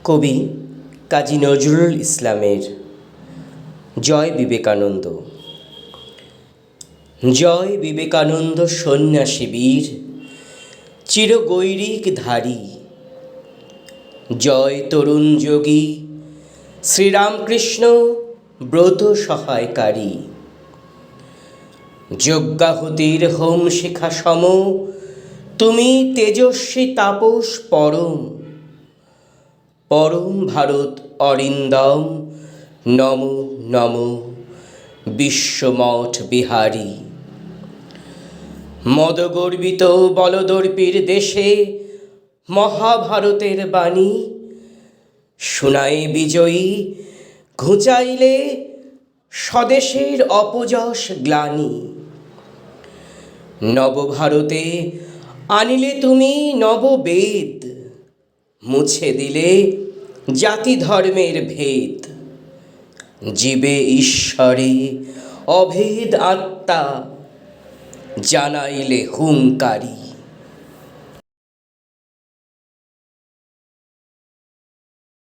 কবি কাজী নজরুল ইসলামের জয় বিবেকানন্দ। জয় বিবেকানন্দ সন্ন্যাসী বীর, চিরগৈরিক ধারী। জয় তরুণ যোগী, শ্রীরামকৃষ্ণ ব্রত সহায়কারী। যজ্ঞাহুতির হোম শিখা সম, তুমি তেজস্বী তাপস পরম। পরম ভারত অরিন্দম, নম নম বিশ্বমঠ বিহারী। মদগর্বিত বলদর্পীর দেশে মহাভারতের বাণী, শোনায় বিজয়ী ঘুচাইলে স্বদেশের অপযশ গ্লানি। নবভারতে আনিলে তুমি নববেদ, মুছে দিলে জাতি ধর্মের ভেদ। জীবে ঈশ্বরে অভেদ আত্মা, জানাইলে হুঙ্কারী।